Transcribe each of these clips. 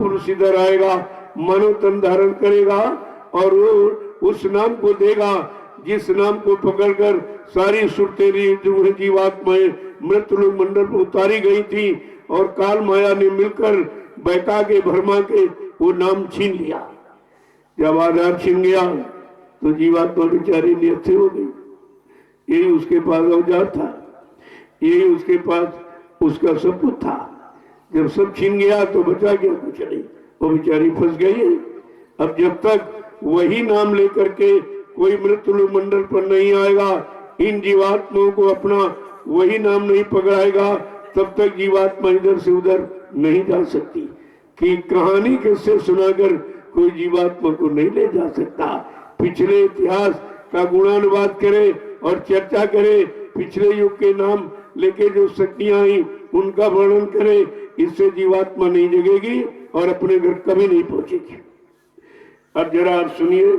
पुरुष इधर आएगा, मानव तन धारण करेगा और वो उस नाम को देगा जिस नाम को पकड़कर सारी सुरतेरी जीवात्माएं मृतलोक मंडल पर उतारी गई थी और काल माया ने मिलकर बहका के भरमा के वो नाम छीन लिया। जब आधार छीन गया तो जीवात्मा बेचारी निहत्थे हो गई। यही उसके पास औजार था, यही उसके पास उसका सब कुछ था। जब सब छीन गया तो बचा क्या? कुछ नहीं, वो बेचारी फंस गई है। अब जब तक वही नाम लेकर के कोई मृतलोक मंडल पर नहीं आएगा, इन जीवात्माओं को अपना वही नाम नहीं पकड़ाएगा, तब तक जीवात्मा इधर से उधर नहीं जा सकती। कि कहानी किससे सुनाकर कोई जीवात्मा को नहीं ले जा सकता। पिछले इतिहास का गुणानुवाद करे और चर्चा करे, पिछले युग के नाम लेके जो शक्तियां आई उनका वर्णन करे, इससे जीवात्मा नहीं जगेगी और अपने घर कभी नहीं पहुंचेगी। अब जरा आप सुनिए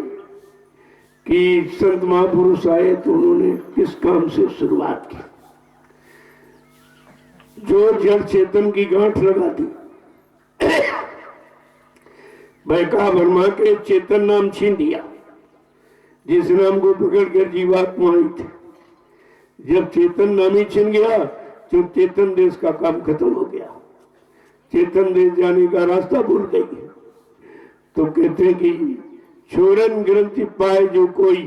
कि संत महापुरुष आए तो उन्होंने किस काम से शुरुआत की। जो जड़ चेतन की गांठ लगा दी, बहका भरमा के चेतन नाम छीन दिया, जिस नाम को पकड़कर जीवात्मा आई थी। जब चेतन नाम ही छिन गया तो चेतन देश का काम खत्म हो गया, चेतन देश जाने का रास्ता भूल गई। तो कहते हैं कि छोरन ग्रंथि पाए जो कोई,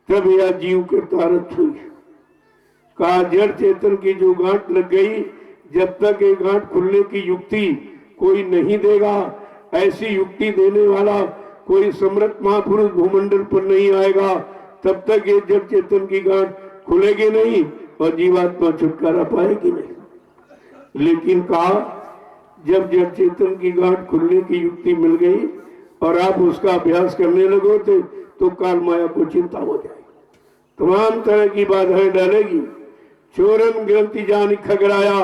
तब या जीव के तारत हुई। कहा जड़ चेतन की जो गांठ लग गई, जब तक ये गांठ खुलने की युक्ति कोई नहीं देगा, ऐसी युक्ति देने वाला कोई समर्थ महापुरुष भूमंडल पर नहीं आएगा, तब तक ये जड़ चेतन की गांठ खुलेगी नहीं और जीवात्मा छुटकारा पाएगी नहीं। लेकिन कहा जब जड़ चेतन की गांठ खुलने की युक्ति मिल गई और आप उसका अभ्यास करने लगोगे तो काल माया को चिंता हो जाएगी, तमाम तरह की बाधाएं डालेगी। चोरन ग्रंथि जान खगराया,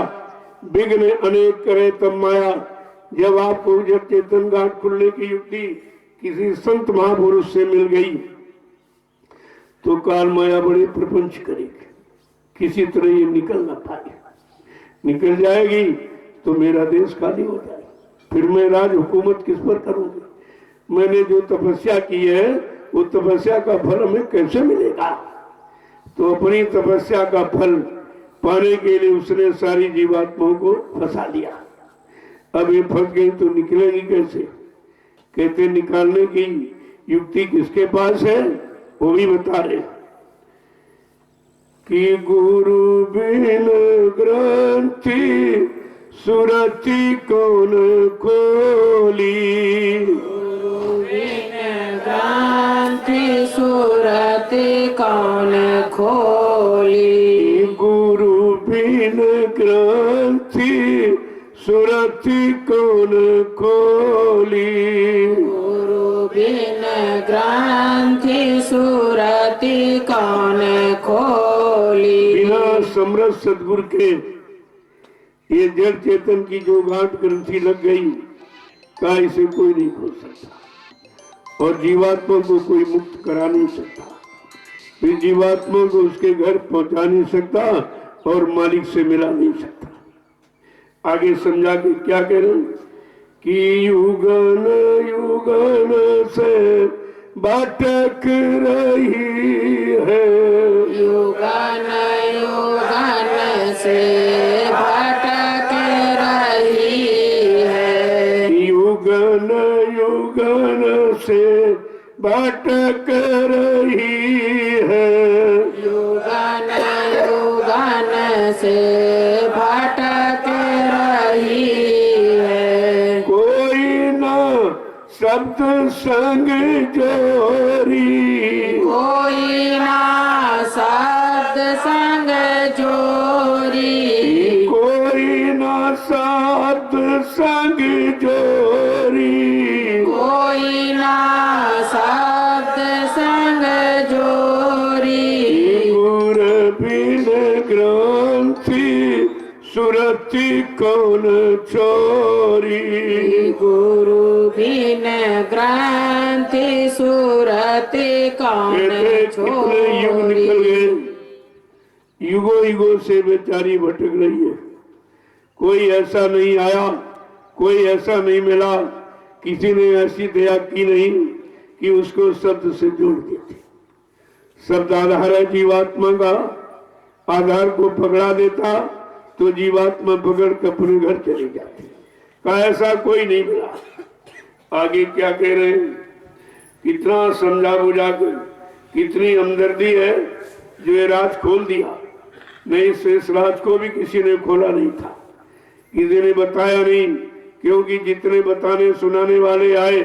विघ्न अनेक करे तब माया। जब आपको जड़ चेतन गांठ खुलने की युक्ति किसी संत महापुरुष से मिल गई तो काल माया बड़े प्रपंच करेगी, किसी तरह ये निकल ना पाए। निकल जाएगी तो मेरा देश खाली हो जाएगा, फिर मैं राज हुकूमत किस पर करूंगी? मैंने जो तपस्या की है वो तपस्या का फल हमें कैसे मिलेगा? तो अपनी तपस्या का फल पाने के लिए उसने सारी जीवात्माओं को फंसा लिया। अब ये फंस गई तो निकलेगी कैसे? कहते निकालने की युक्ति किसके पास है वो भी बता रहे कि गुरु बिन ग्रंथि सुरति कौन खोली, गुरु बिन ग्रंथि सुरति कौन खोली, गुरु बिन ग्रंथि सुरति कौन खोली, गुरु बिन ग्रंथि सुरति कौन खोली। बिना समर्थ सदगुरु के ये जड़ चेतन की जो गांठ ग्रंथि लग गई का इसे कोई नहीं खोल सकता और जीवात्मा को कोई मुक्त करा नहीं सकता, फिर जीवात्मा को उसके घर पहुंचा नहीं सकता और मालिक से मिला नहीं सकता। आगे समझा के क्या कह रहे कि युगन युगन से भटक रही है, युगन युगन से भटक रही है, युगन युगन से भटक रही है, युगन युगन से भटक रही है। कोई न शब्द संग जोरी, कोई ना शब्द संग जोरी, कोई न शब्द संग जोरी, कोई ना शब्द संग जोरी, गुर बिन ग्रंथि सुरति कौन छोरी, गुरु बिन ग्रंथि सुरति कौन कितने युग निकल छोरी। गए, युगों युगों से बेचारी भटक रही है। कोई ऐसा नहीं आया कोई ऐसा नहीं मिला, किसी ने ऐसी दया की नहीं कि उसको शब्द से जोड़ देते। शब्द आधार है जीवात्मा का, आधार को पकड़ा देता तो जीवात्मा पकड़ कर अपने घर चली जाती। का ऐसा कोई नहीं मिला। आगे क्या कह रहे हैं, कितना समझा बुझा कर, कितनी हमदर्दी है जो ये राज खोल दिया। नहीं, इस राज को भी किसी ने खोला नहीं था, किसी ने बताया नहीं, क्योंकि जितने बताने सुनाने वाले आए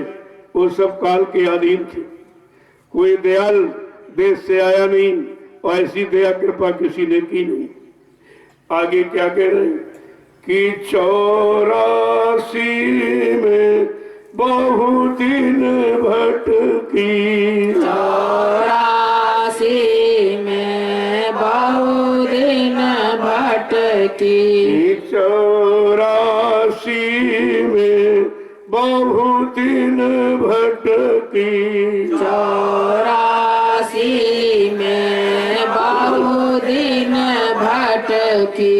वो सब काल के अधीन थे। कोई दयाल देश से आया नहीं और ऐसी दया कृपा किसी ने की नहीं। आगे क्या कह रहे हैं कि 84 में बहु दिन भटकी, 84 में बहु दिन भटकी, 84 में बहु दिन भटकी, 84 में बहु दिन भटकी,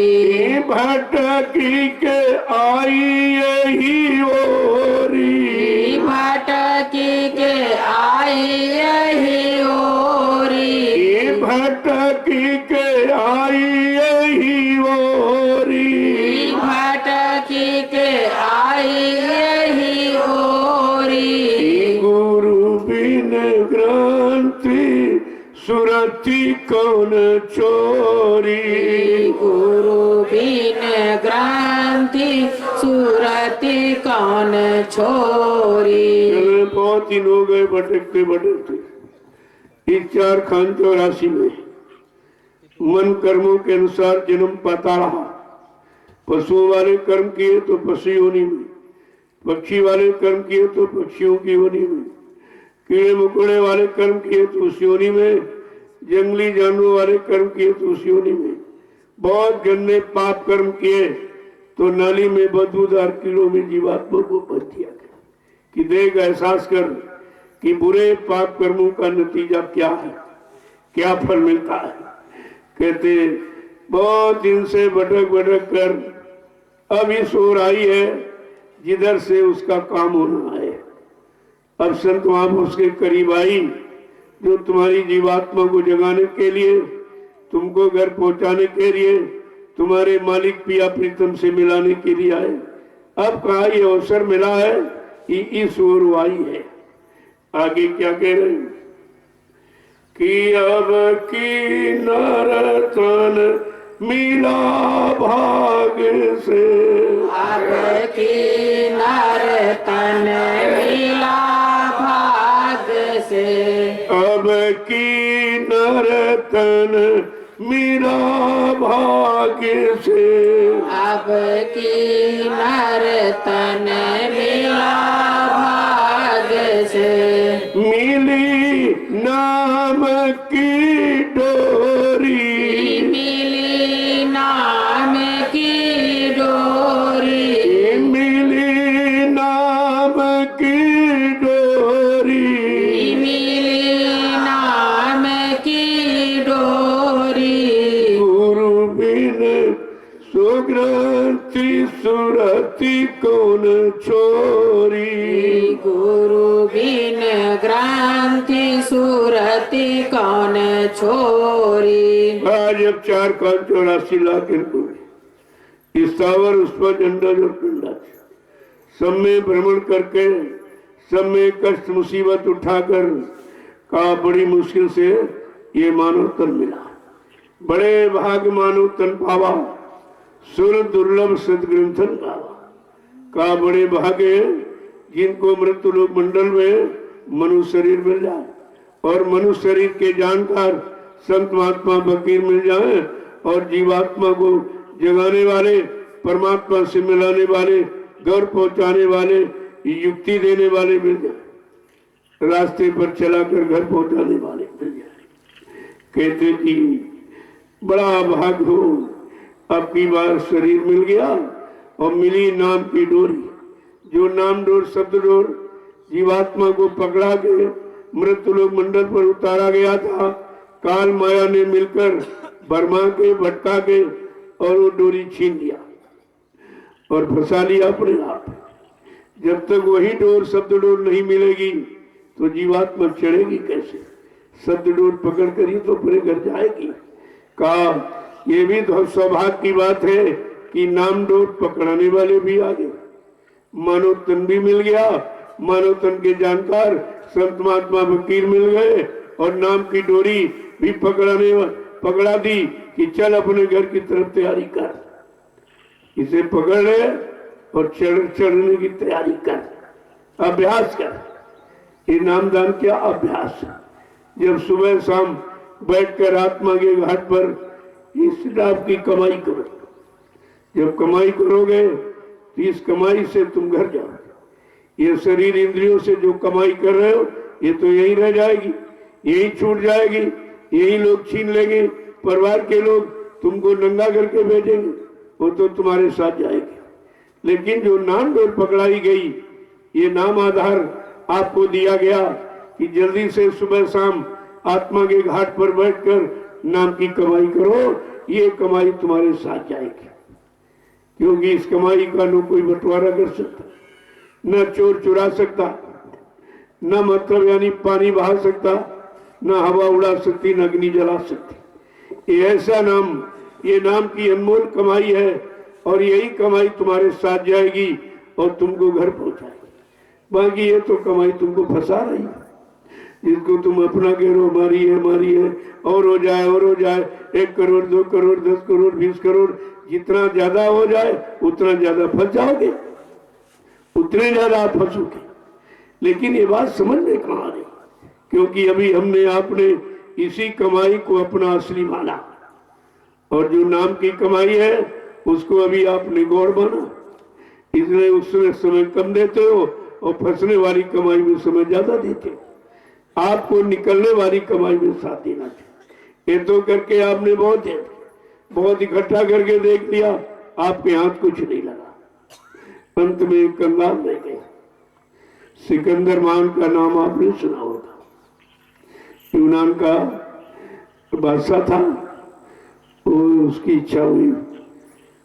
भटकी के आई यही ओरी, भटकी के आई यही ओरी, भटकी के आई यही ओरी, भटकी के आई यही ओरी, गुरु बिन ग्रंथि सुरति कौन चोरी, गुरु बिन ग्रंथि सुरति कौन छोरी। चलो, बहुत दिन हो गए भटकते भटकते। इस 4 खान 84 में मन कर्मों के अनुसार जन्म पाता रहा। पशुओं वाले कर्म किए तो पशु योनि में, पक्षी वाले कर्म किए तो पक्षियों की योनि में, कीड़े मकोड़े वाले कर्म किए तो उस योनि में, जंगली जानवरों वाले कर्म किए तो उस योनि में। बहुत गंदे पाप कर्म किए तो नाली में बदबूदार कीड़ों में जीवात्मा को बच दिया गया। कि देख, एहसास कर कि बुरे पाप कर्मों का नतीजा क्या है, क्या फल मिलता है। कहते बहुत दिन से भटक भटक कर अब इस ओर आई है जिधर से उसका काम होना है। अब संत महापुरुष के करीब आई जो तुम्हारी जीवात्मा को जगाने के लिए, तुमको घर पहुंचाने के लिए, तुम्हारे मालिक पिया प्रीतम से मिलाने के लिए आए। अब कहा ये अवसर मिला है कि इस ओर आई है। आगे क्या कह रहे हैं कि अब की नरतन मिला भाग से, अब की नर्तन मिला भाग से, अब की नरतन मिला भाग से, अब की नर्तन मिला भाग से, मिली नाम की डोरी, मिली नाम की डोरी, मिली नाम की डोरी, मिली नाम की डोरी, गुरु बिन सुग्रंथि सुरति कौन छोरी, गुरु बिन ग्रंथि सुरति कौन छोरी। आज अब 4 करोड़ 84 लाख इनको स्थावर उस पर झंडा जो पिंडा सब में भ्रमण करके सब में कष्ट मुसीबत उठाकर का बड़ी मुश्किल से ये मानव तन मिला। बड़े भाग मानव तन पावा, सुर दुर्लभ सदग्रंथन पावा। का बड़े भागे जिनको मृत्यु लोक मंडल में मनुष्य शरीर मिल जाए और मनुष्य शरीर के जानकार संत महात्मा फकीर मिल जाए और जीवात्मा को जगाने वाले, परमात्मा से मिलाने वाले, घर पहुंचाने वाले, युक्ति देने वाले मिल जाए, रास्ते पर चलाकर घर पहुंचाने वाले मिल जाए। कहते कि बड़ा भाग हो, अब की बार शरीर मिल गया और मिली नाम की डोरी। जो नाम डोर शब्द डोर जीवात्मा को पकड़ा के मृत्यु लोक मंडल पर उतारा गया था, काल माया ने मिलकर बरमा के भटका के और वो डोरी छीन लिया और फंसा लिया अपने आप। जब तक वही डोर शब्द डोर नहीं मिलेगी तो जीवात्मा चढ़ेगी कैसे? शब्द डोर पकड़ कर ही तो पूरे घर जाएगी। कहा ये भी तो सौभाग्य की बात है कि नाम डोर पकड़ाने वाले भी आ गए, मानव तन भी मिल गया, मानव तन के जानकार संत महात्मा वकील मिल गए और नाम की डोरी भी पकड़ा दी कि चल अपने घर की तरफ तैयारी कर, इसे पकड़ ले और चढ़ने की तैयारी कर, अभ्यास कर। ये नामदान क्या अभ्यास है? जब सुबह शाम बैठकर आत्मा के घाट पर इस डाब की कमाई करो। जब कमाई करोगे तो इस कमाई से तुम घर जाओगे। ये शरीर इंद्रियों से जो कमाई कर रहे हो ये तो यही रह जाएगी, यही छूट जाएगी, यही लोग छीन लेंगे, परिवार के लोग तुमको नंगा करके भेजेंगे, वो तो तुम्हारे साथ जाएगी। लेकिन जो नाम डोर पकड़ाई गई, ये नाम आधार आपको दिया गया कि जल्दी से सुबह शाम आत्मा के घाट पर बैठकर नाम की कमाई करो, ये कमाई तुम्हारे साथ जाएगी। क्योंकि इस कमाई का न कोई बंटवारा कर सकता, न चोर चुरा सकता, न मतलब यानी पानी बहा सकता, न हवा उड़ा सकती, न अग्नि जला सकती। ये ऐसा नाम, ये नाम की अनमोल कमाई है और यही कमाई तुम्हारे साथ जाएगी और तुमको घर पहुंचाएगी। बाकी ये तो कमाई तुमको फंसा रही है, जिसको तुम अपना कह रहे हो हमारी है और हो जाए और हो जाए, 1 करोड़ 2 करोड़ 10 करोड़ 20 करोड़, जितना ज्यादा हो जाए उतना ज्यादा फंस जाओगे, उतने ज्यादा आप फंसोगे। लेकिन ये बात समझ में कहाँ आ रही? क्योंकि अभी हमने आपने इसी कमाई को अपना असली माना और जो नाम की कमाई है उसको अभी आपने गौर माना, इसलिए उसमें समय कम देते हो और फंसने वाली कमाई में समय ज्यादा देते हो। आपको निकलने वाली कमाई में साथ देना चाहिए। ये तो करके आपने बहुत इकट्ठा करके देख लिया, आपके हाथ कुछ नहीं लगा, अंत में कंगाल रह गए। सिकंदर मान का नाम आपने सुना होगा, यूनान का बादशाह था। वो उसकी इच्छा हुई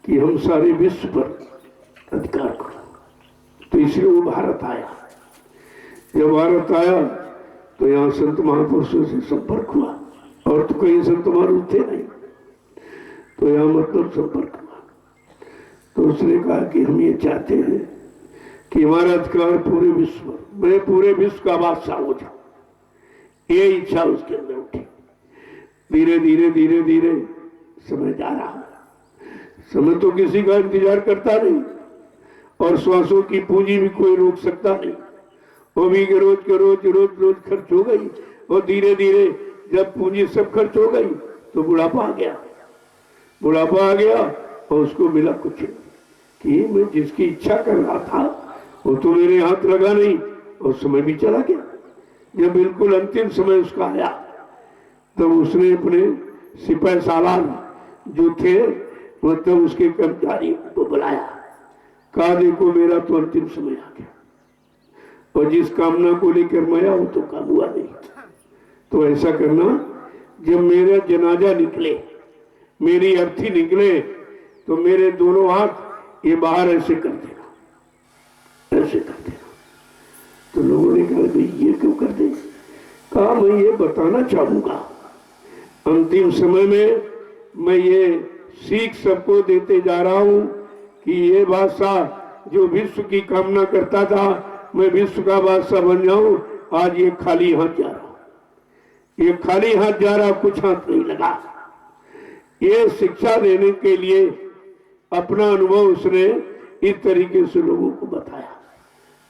कि हम सारे विश्व पर अधिकार करो, तो इसलिए वो भारत आया। जब भारत आया तो यहाँ संत महापुरुषों से संपर्क हुआ, और तो कहीं संत महापुरुष थे नहीं, तो यहाँ मतलब संपर्क हुआ। तो उसने कहा कि हम ये चाहते हैं कि हमारा अधिकार पूरे विश्व, मैं पूरे विश्व का बादशाह हो जाऊं। ये इच्छा उसके अंदर उठी। धीरे धीरे धीरे धीरे समय जा रहा, समय तो किसी का इंतजार करता नहीं और श्वासों की पूंजी भी कोई रोक सकता नहीं। वो भी रोज खर्च हो गई और धीरे धीरे जब पूंजी सब खर्च हो गई तो बुढ़ापा आ गया और उसको मिला कुछ कि मैं जिसकी इच्छा कर रहा था वो तो मेरे हाथ लगा नहीं और समय भी चला गया। जब बिल्कुल अंतिम समय उसका आया तब उसने अपने सिपाही सालार जो थे मतलब उसके कर्मचारी को बुलाया, कहा देखो मेरा तो अंतिम समय आ गया और जिस कामना को लेकर मैं आया वो तो काम हुआ नहीं। तो ऐसा करना, जब मेरा जनाजा निकले, मेरी अर्थी निकले, तो मेरे दोनों हाथ ये बाहर ऐसे कर देना, ऐसे कर देना। तो लोगों ने कहा भाई ये क्यों कर दे? कहा मैं ये बताना चाहूंगा अंतिम समय में मैं ये सीख सबको देते जा रहा हूं कि ये बादशाह जो विश्व की कामना करता था मैं विश्व का बादशाह बन जाऊं, आज ये खाली हाथ जा रहा, ये खाली हाथ जा रहा, कुछ हाथ नहीं लगा। ये शिक्षा देने के लिए अपना अनुभव उसने इस तरीके से लोगों को बताया।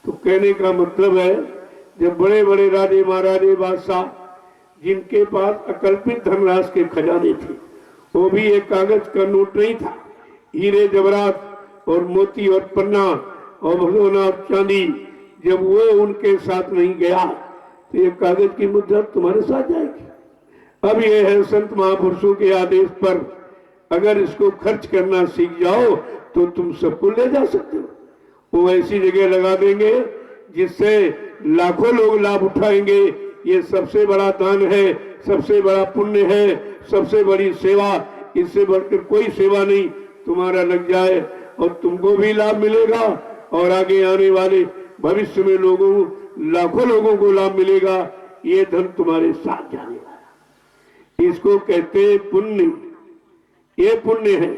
तो कहने का मतलब है जब बड़े बड़े राजे महाराजे बादशाह जिनके पास अकल्पित धनराशि के खजाने थे, वो भी एक कागज का नोट नहीं था, हीरे जवाहरात और मोती और पन्ना और भगोना और चांदी, जब वो उनके साथ नहीं गया तो ये कागज की मुद्रा तुम्हारे साथ जाएगी। अब ये है संत महापुरुषों के आदेश पर अगर इसको खर्च करना सीख जाओ तो तुम सबको ले जा सकते हो। वो ऐसी जगह लगा देंगे जिससे लाखों लोग लाभ उठाएंगे। ये सबसे बड़ा दान है, सबसे बड़ा पुण्य है, सबसे बड़ी सेवा, इससे बढ़कर कोई सेवा नहीं। तुम्हारा लग जाए और तुमको भी लाभ मिलेगा और आगे आने वाले भविष्य में लोगों लाखों लोगों को लाभ मिलेगा। ये धन तुम्हारे साथ जाने वाला, इसको कहते हैं पुण्य। ये पुण्य है।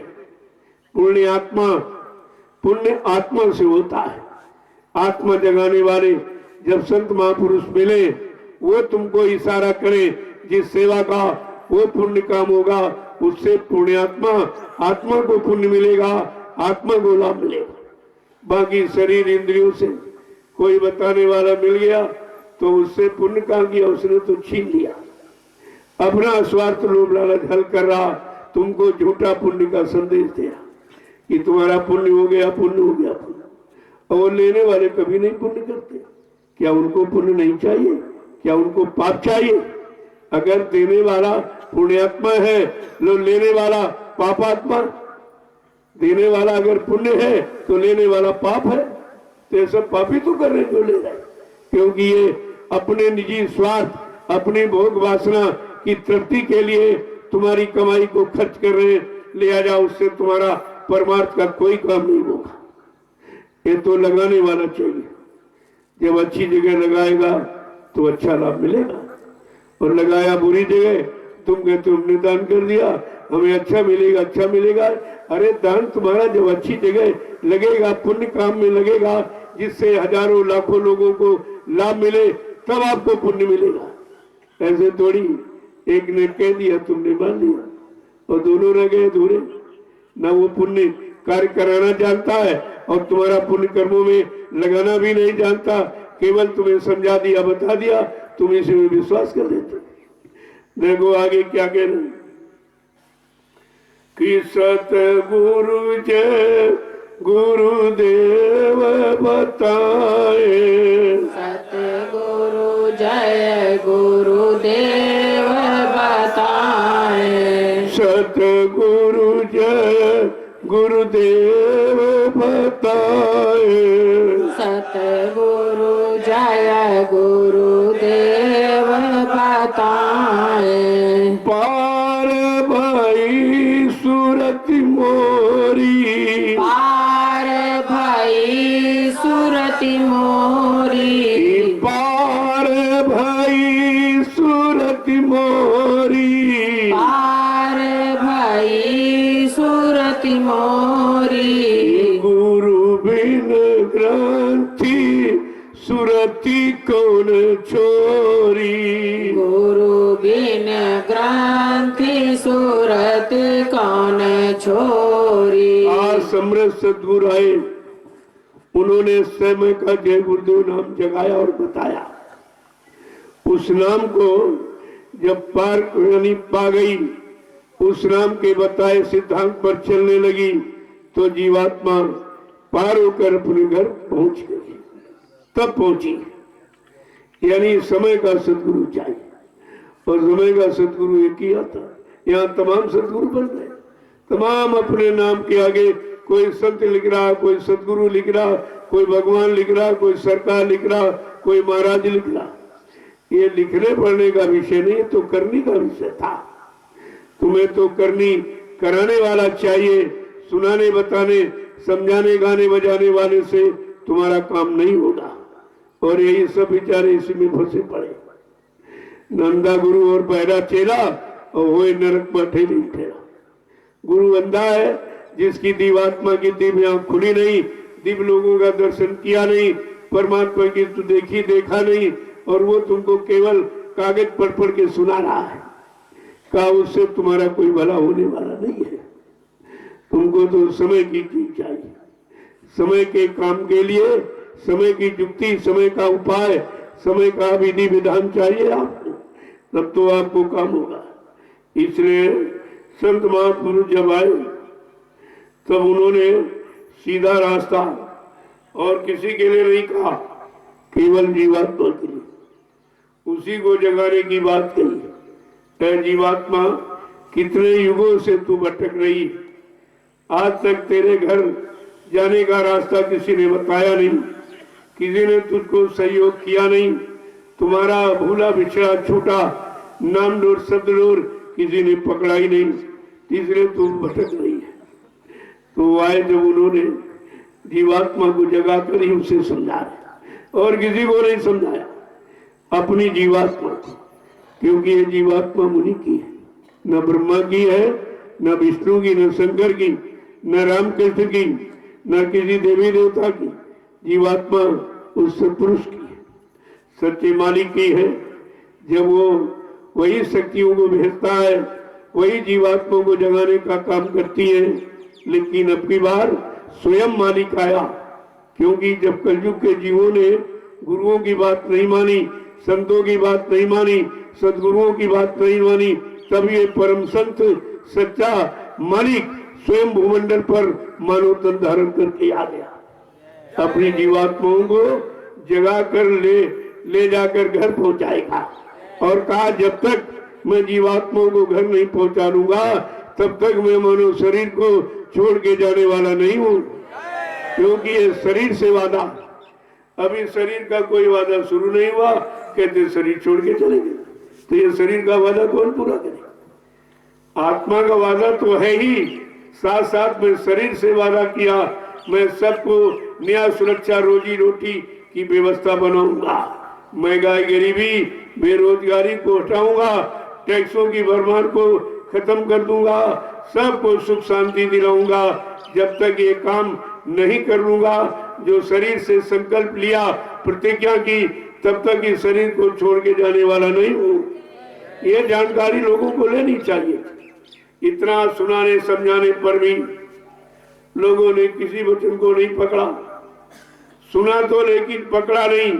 पुण्य आत्मा, पुण्य आत्मा से होता है। आत्मा जगाने वाले जब संत महापुरुष मिले, वो तुमको इशारा करें जिस सेवा का वो पुण्य काम होगा, उससे पुण्यात्मा आत्मा को पुण्य मिलेगा, आत्मा को लाभ मिलेगा। बाकी शरीर इंद्रियों से कोई बताने वाला मिल गया तो उससे पुण्य काम किया, उसने तो छीन लिया। अपना स्वार्थ लोभ लालच हल कर रहा, तुमको झूठा पुण्य का संदेश दिया कि तुम्हारा पुण्य हो गया, पुण्य हो गया पुण्य। और लेने वाले कभी नहीं पुण्य करते। क्या उनको पुण्य नहीं चाहिए? क्या उनको पाप चाहिए? अगर देने वाला पुण्यात्मा है, लो लेने वाला पापात्मा। देने वाला अगर पुण्य है तो लेने वाला पाप है, तो ये सब पापी तो कर रहे जो ले रहे, क्योंकि ये अपने निजी स्वार्थ, अपनी भोग वासना की तृप्ति के लिए तुम्हारी कमाई को खर्च कर रहे हैं। लिया जाओ, उससे तुम्हारा परमार्थ का कोई काम नहीं होगा। ये तो लगाने वाला चाहिए। जब अच्छी जगह लगाएगा तो अच्छा लाभ मिलेगा, और लगाया बुरी जगह, तुम कहते हमने दान कर दिया हमें अच्छा मिलेगा, अच्छा मिलेगा। अरे दान तुम्हारा जब अच्छी जगह लगेगा, पुण्य काम में लगेगा, जिससे हजारों लाखों लोगों को लाभ मिले, तब आपको पुण्य मिलेगा। ऐसे थोड़ी एक ने कह दिया तुमने मान लिया और दोनों रह गए अधूरे। ना वो पुण्य कार्य कराना जानता है और तुम्हारा पुण्य कर्मों में लगाना भी नहीं जानता। केवल तुम्हें समझा दिया, बता दिया, तुम इसी में विश्वास कर देते। देखो आगे क्या कहना कि सतगुरु जय गुरुदेव बताए, सतगुरु जय गुरुदेव बताए, सतगुरु जय गुरुदेव बताए, सतगुरु जय गुरुदेव बताए। पार भाई सूरत मोरी, पार भई सुरति मोरी, पार भाई सूरत मोरी, पार भई सुरति मोरी। गुरु बिन ग्रंथि सुरति कौन छोरी, गुरु बिन ग्रंथि सुरत कौन छोरी। आज समृद्ध सदगुरु आए, उन्होंने समय का जय गुरुदेव नाम जगाया और बताया। उस नाम को जब पार यानी पा गई, उस नाम के बताए सिद्धांत पर चलने लगी, तो जीवात्मा पार होकर अपने घर पहुंच गई। तब पहुंची, यानी समय का सदगुरु चाहिए, और समय का सदगुरु एक ही आता। यहाँ तमाम सदगुरु बन गए, तमाम अपने नाम के आगे कोई संत लिख रहा, कोई सदगुरु लिख रहा, कोई भगवान लिख रहा, कोई सरकार लिख रहा, कोई महाराज लिख रहा। ये लिखने पढ़ने का विषय नहीं, तो करने का विषय था। तुम्हें तो करनी कराने वाला चाहिए। सुनाने बताने समझाने गाने बजाने वाले से तुम्हारा काम नहीं होगा। और यही सब बेचारे इसी में फंसे पड़े। नंदा गुरु और बहरा चेला, और वो नरक में ठेली ठेला। गुरु अंधा है, जिसकी दिव्यात्मा की दिव्य आंख खुली नहीं, दिव्य लोगों का दर्शन किया नहीं, परमात्मा की तो देखा नहीं, और वो तुमको केवल कागज पढ़ के सुना रहा है। का उससे तुम्हारा कोई भला होने वाला नहीं है। तुमको तो समय की चीज चाहिए, समय के काम के लिए समय की युक्ति, समय का उपाय, समय का विधि विधान चाहिए आपको, तब तो आपको काम होगा। इसलिए संत महापुरुष जब आए, तब उन्होंने सीधा रास्ता और किसी के लिए नहीं कहा, केवल जीवात्मा के लिए उसी को जगाने की बात कही। जीवात्मा, कितने युगों से तू भटक रही, आज तक तेरे घर जाने का रास्ता किसी ने बताया नहीं, किसी ने तुझको सहयोग किया नहीं, तुम्हारा भूला बिछड़ा छूटा नाम डोर शब्द डोर किसी ने पकड़ा ही नहीं, तीसरे तू भटक रही है। तो आए जब उन्होंने जीवात्मा को जगा कर ही उसे समझा, और किसी को नहीं समझाया, अपनी जीवात्मा को, क्योंकि ये जीवात्मा मुनि की है, न ब्रह्मा की है, न विष्णु की, न शंकर की, न रामकृष्ण की, न किसी देवी देवता की। जीवात्मा उस सत्पुरुष की है, सच्चे मालिक की है। जब वो वही शक्तियों को भेजता है, वही जीवात्मा को जगाने का काम करती है। लेकिन अब की बार स्वयं मालिक आया, क्योंकि जब कलयुग के जीवों ने गुरुओं की बात नहीं मानी, संतों की बात नहीं मानी, सदगुरुओं की बात नहीं मानी, तब ये परम संत सच्चा मालिक स्वयं भूमंडल पर मानव तन धारण करके आ गया। अपनी जीवात्माओं को जगा कर ले जाकर घर पहुंचाएगा। और कहा, जब तक मैं जीवात्माओं को घर नहीं पहुंचा लूंगा, तब तक मैं मानव शरीर को छोड़ के जाने वाला नहीं हूं, क्योंकि ये शरीर से वादा, अभी शरीर का कोई वादा शुरू नहीं हुआ, कहते शरीर छोड़ के चले गए। तो ये शरीर का वादा कौन पूरा करे? आत्मा का वादा तो है ही, साथ साथ में शरीर से वादा किया, मैं सबको न्याय सुरक्षा रोजी रोटी की व्यवस्था बनाऊंगा, महंगाई गरीबी बेरोजगारी को हटाऊंगा, टैक्सों की भरमार को खत्म कर दूंगा, सबको सुख शांति दिलाऊंगा। जब तक ये काम नहीं कर लूंगा, जो शरीर से संकल्प लिया, प्रतिज्ञा की, तब तक इस शरीर को छोड़ के जाने वाला नहीं हूं। ये जानकारी लोगों को लेनी चाहिए। इतना सुनाने समझाने पर भी लोगों ने किसी वचन को नहीं पकड़ा। सुना तो लेकिन पकड़ा नहीं,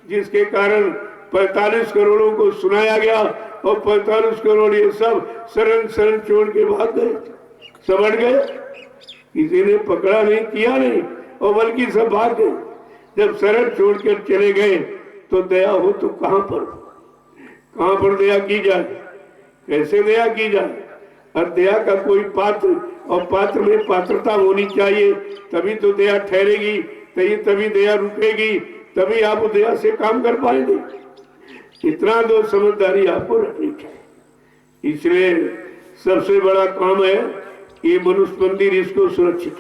जिसके कारण 45 करोड़ों को सुनाया गया और 45 करोड़ ये सब शरण छोड़ के भाग गए, समझ गए। किसी ने पकड़ा नहीं, किया नहीं, और बल्कि सब भाग गए। जब शरण छोड़ कर चले गए तो दया हो तो कहां पर दया की जाए, कैसे दया की जाए? और दया का कोई पात्र, और पात्र में पात्रता होनी चाहिए, तभी तो दया ठहरेगी, तभी दया रुकेगी, तभी आप दया से काम कर पाएंगे। इतना तो समझदारी आपको रखनी चाहिए। इसलिए सबसे बड़ा काम है ये मनुष्य मंदिर, इसको सुरक्षित,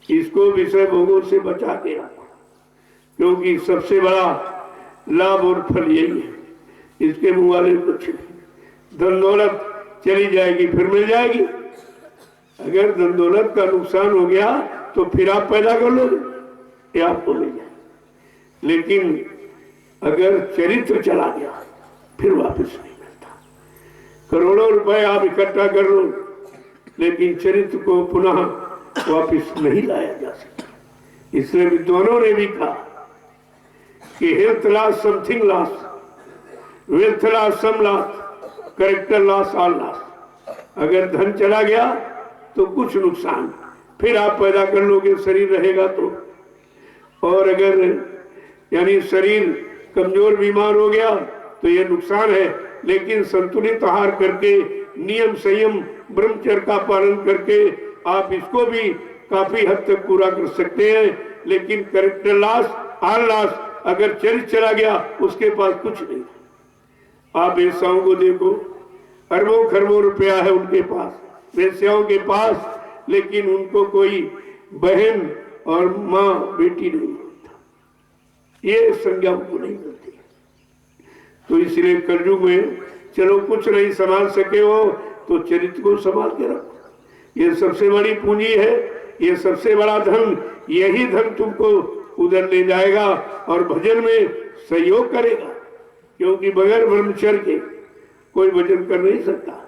इसको विषय भोगों से बचा के रखो, क्योंकि सबसे बड़ा लाभ और फल यही है। इसके मुँह वाले कुछ नहीं। धन दौलत चली जाएगी, फिर मिल जाएगी। अगर धन दौलत का नुकसान हो गया तो फिर आप पैदा कर लोगे, ये आपको मिल जाए। लेकिन अगर चरित्र चला गया फिर वापस नहीं मिलता। करोड़ों रुपए आप इकट्ठा कर लो, लेकिन चरित्र को पुनः वापस नहीं लाया जा सकता। इसलिए विद्वानों ने भी कहा कि health loss something loss, wealth loss some loss, character loss all loss. अगर धन चला गया तो कुछ नुकसान, फिर आप पैदा कर लोगे, शरीर रहेगा तो। और अगर यानी शरीर कमजोर बीमार हो गया तो ये नुकसान है, लेकिन संतुलित आहार करके, नियम संयम ब्रह्मचर्य का पालन करके आप इसको भी काफी हद तक पूरा कर सकते हैं। लेकिन कैरेक्टर लॉस ऑल लॉस, अगर चरित्र चला गया उसके पास कुछ नहीं। आप वेश्याओं को देखो, अरबों खरबों रुपया है उनके पास, वेश्याओं के पास, लेकिन उनको कोई बहन और माँ बेटी नहीं मिलता, ये संज्ञा उनको नहीं मिलती। तो इसलिए कलयुग में चलो कुछ नहीं संभाल सके हो तो चरित्र को संभाल के रखो। ये सबसे बड़ी पूंजी है, ये सबसे बड़ा धन। यही धन तुमको उधर ले जाएगा और भजन में सहयोग करेगा, क्योंकि बगैर ब्रह्मचर्य के कोई भजन कर नहीं सकता।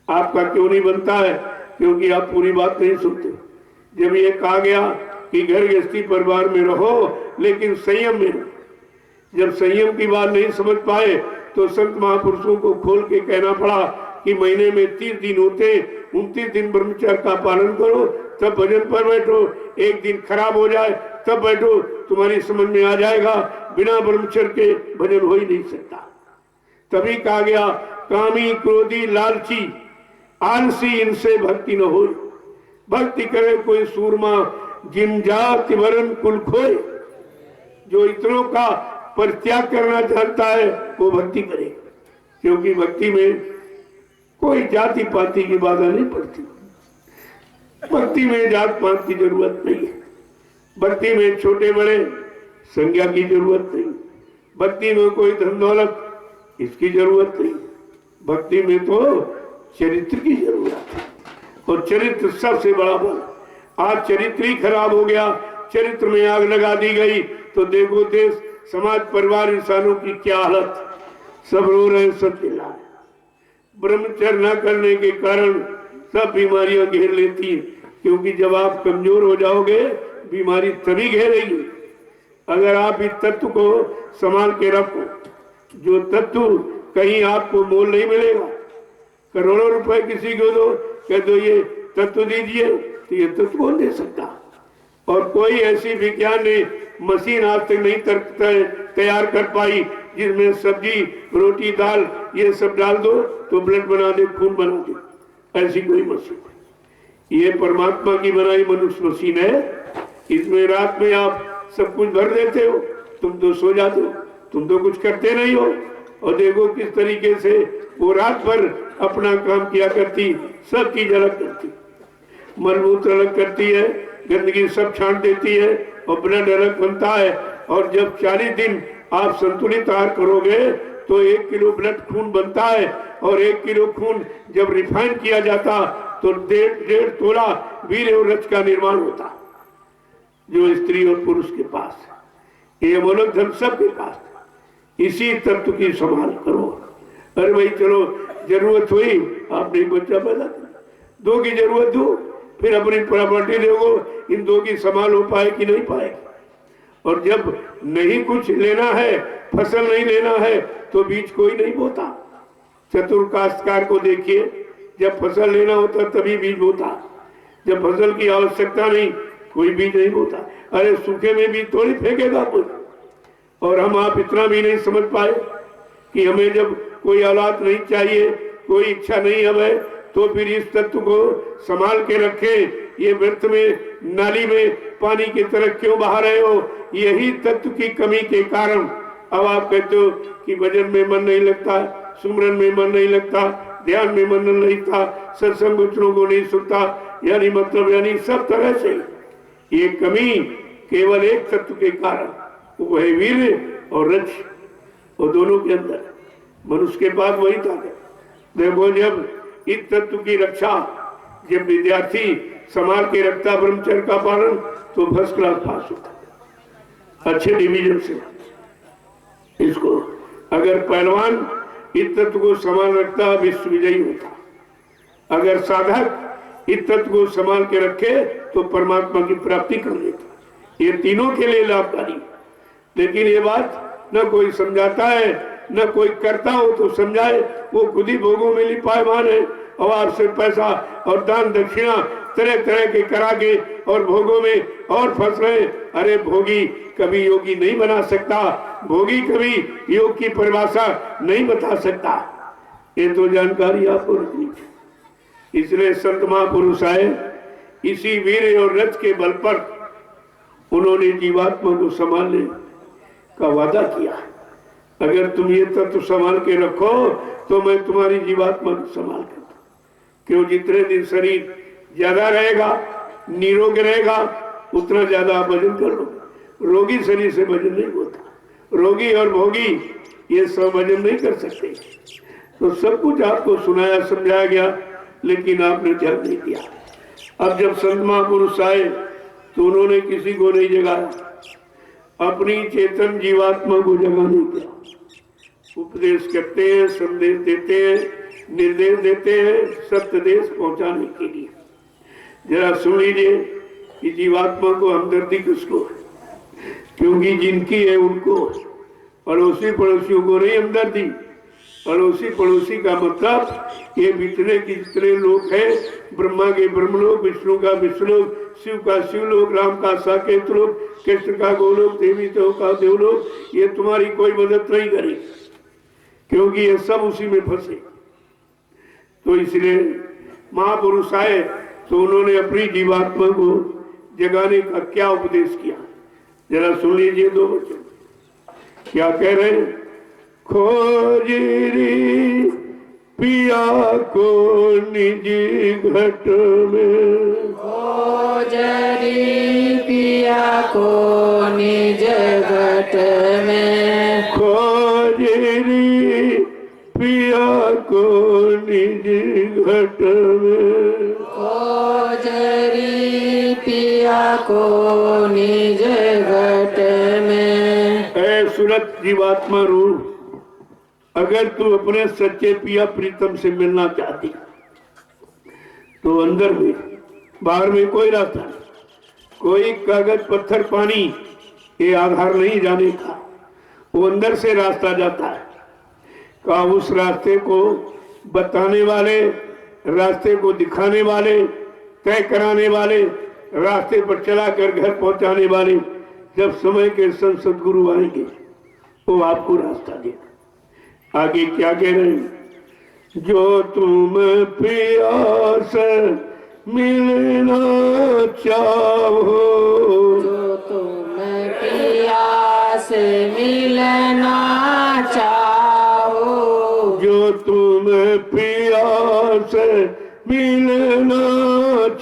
आपका क्यों नहीं बनता है? क्योंकि आप पूरी बात नहीं सुनते। जब ये कहा गया कि घर गृहस्थी परिवार में रहो लेकिन संयम में रहो, जब संयम की बात नहीं समझ पाए तो संत महापुरुषों को खोल के कहना पड़ा कि महीने में 30 दिन होते, 29 दिन ब्रह्मचर्य का पालन करो, तब भजन पर बैठो। एक दिन खराब हो जाए तब बैठो, तुम्हारी समझ में आ जाएगा, बिना ब्रह्मचर्य के भजन हो ही नहीं सकता। तभी कहा गया कामी क्रोधी लालची आलसी इनसे भक्ति न हो। भक्ति करे कोई सूरमा जिन जाति वरण कुल खोए। जो इतनों का परित्याग करना चाहता है वो भक्ति करे, क्योंकि भक्ति में कोई जाति पाति की बाधा नहीं पड़ती। भक्ति में जात पात की जरूरत नहीं है। भक्ति में छोटे बड़े संज्ञा की जरूरत नहीं। भक्ति में कोई धन दौलत इसकी जरूरत नहीं। भक्ति में तो चरित्र की जरूरत है, और चरित्र सबसे बड़ा बल। आज चरित्र ही खराब हो गया, चरित्र में आग लगा दी गई, तो देखो देश समाज परिवार इंसानों की क्या हालत। सब रो रहे, सब चिल्ला रहे। ब्रह्मचर्य न करने के कारण सब बीमारियां घेर लेती हैं, क्योंकि जब आप कमजोर हो जाओगे बीमारी तभी घेरेगी। अगर आप इस तत्व को संभाल के रखो, जो तत्व कहीं आपको मोल नहीं मिलेगा। करोड़ों रुपए किसी को दो, कह दो ये तत्व दीजिए, तो ये तत्व कौन दे सकता। और कोई ऐसी विज्ञान ने मशीन आज तक नहीं तैयार कर पाई जिसमें सब्जी रोटी दाल ये सब डाल दो तो ब्लड बना दे, खून बना दे। ऐसी कोई मशीन है। ये परमात्मा की बनाई मनुष्य मशीन है। इसमें रात में आप सब कुछ भर देते हो, तुम तो सो जाते हो, तुम तो कुछ करते नहीं हो। और देखो किस तरीके से वो रात भर अपना काम किया करती, सब चीज अलग करती, मलमूत्र अलग करती है, गंदगी सब छांट देती है, और ब्लड अलग बनता है। और जब 40 दिन आप संतुलित आहार करोगे तो 1 किलो ब्लड खून बनता है, और 1 किलो खून जब रिफाइन किया जाता तो 1.5 तोला वीर्य और रज का निर्माण होता, जो स्त्री और पुरुष के पास है। ये अमोलक धन सबके पास है। इसी तत्व की संभाल करो। अरे भाई चलो जरूरत हुई, आपने एक बच्चा पैदा किया, 2 की जरूरत दो, फिर अपनी प्रॉपर्टी देखो इन 2 की संभाल हो पाए कि नहीं पाएगी। और जब नहीं कुछ लेना है, फसल नहीं लेना है, तो बीज कोई नहीं बोता। चतुर काश्तकार को देखिए, जब फसल लेना होता तभी बीज बोता, जब फसल की आवश्यकता नहीं कोई बीज नहीं बोता। अरे सूखे में बीज थोड़ी फेंकेगा कोई। और हम आप इतना भी नहीं समझ पाए कि हमें जब कोई औलाद नहीं चाहिए, कोई इच्छा नहीं हमें, तो फिर इस तत्व को संभाल के रखें। ये व्यर्थ में नाली में पानी की तरह क्यों बहा रहे हो। यही तत्व की कमी के कारण अब आप कहते हो कि भजन में मन नहीं लगता, सुमरन में मन नहीं लगता, ध्यान में मन नहीं लगता, सत्संग वचनों को नहीं सुनता, यानी मतलब यानी सब तरह से ये कमी केवल एक तत्व के कारण, वो है वीर्य और रज। और दोनों के अंदर मनुष्य के पास वही ताकत। देखो जब इस तत्व की रक्षा जब विद्यार्थी संभाल के रखता ब्रह्मचर्य का पालन, तो फर्स्ट क्लास पास होता, अच्छे डिवीजन से। इसको अगर पहलवान इस तत्व को संभाल रखता विश्व विजयी होता। अगर साधक इस तत्व को संभाल के रखे तो परमात्मा की प्राप्ति कर लेता। ये तीनों के लिए लाभकारी। लेकिन ये बात न कोई समझाता है, न कोई करता हो तो समझाए, वो खुद ही भोगों में लिपायमान है। और आपसे पैसा और दान दक्षिणा तरह तरह के करा के और भोगों में और फंस रहे। अरे भोगी कभी योगी नहीं बना सकता, भोगी कभी योग की परिभाषा नहीं बता सकता। ये तो जानकारी आपको रखनी चाहिए। इसलिए संत महापुरुष आए, इसी वीर्य और रज के बल पर उन्होंने जीवात्मा को संभालने का वादा किया। अगर तुम ये तत्व संभाल के रखो तो मैं तुम्हारी जीवात्मा को संभाल कर, क्यों जितने दिन शरीर ज्यादा रहेगा, निरोग रहेगा, उतना ज्यादा आप भजन कर लो। रोगी शरीर से भजन नहीं होता। रोगी और भोगी ये सब भजन नहीं कर सकते। तो सब कुछ आपको सुनाया समझाया गया, लेकिन आपने ध्यान नहीं दिया। अब जब संत महापुरुष आए तो उन्होंने किसी को नहीं जगाया, अपनी चेतन जीवात्मा को जगाने दिया। उपदेश करते हैं, संदेश देते हैं, निर्देश देते हैं, सत्य देश पहुंचाने के लिए। जरा सुन लीजिए कि जीवात्मा को हमदर्दी किसको, क्योंकि जिनकी है उनको, पड़ोसी पड़ोसियों को नहीं हमदर्दी। पड़ोसी पड़ोसी का मतलब ये जितने के जितने लोग हैं, ब्रह्मा के ब्रह्मलोक, विष्णु का विष्णुलोक, शिव का शिवलोक, राम का साकेत लोक, कृष्ण का गोलोक, देवी देव का देवलोक, ये तुम्हारी कोई मदद नहीं करेगी, क्योंकि ये सब उसी में फंसे। तो इसलिए महापुरुष आए तो उन्होंने अपनी जीवात्मा को जगाने का क्या उपदेश किया, जरा सुन लीजिए। 2 वचन क्या कह रहे हैं। खोजरी पिया को निज घट में, खोजरी पिया को निज घट में, खोजरी पिया को निज घट में, खोजरी पिया को निज घट में। ऐ सुरत जीवात्मा रूह, अगर तू अपने सच्चे पिया प्रीतम से मिलना चाहती तो अंदर में, बाहर में कोई रास्ता नहीं, कोई कागज पत्थर पानी ये आधार नहीं जाने का, वो अंदर से रास्ता जाता है। का उस रास्ते को बताने वाले, रास्ते को दिखाने वाले, तय कराने वाले, रास्ते पर चलाकर घर पहुंचाने वाले जब समय के संत सदगुरु आएंगे वो आपको रास्ता देगा। आगे क्या कह रहे हैं? जो तुम प्यास मिलना चाहो, जो तुम प्यास मिलना चाहो, जो तुम प्यास मिलना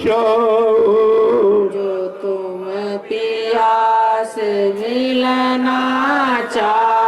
चाहो, जो तुम प्यास मिलना चाहो,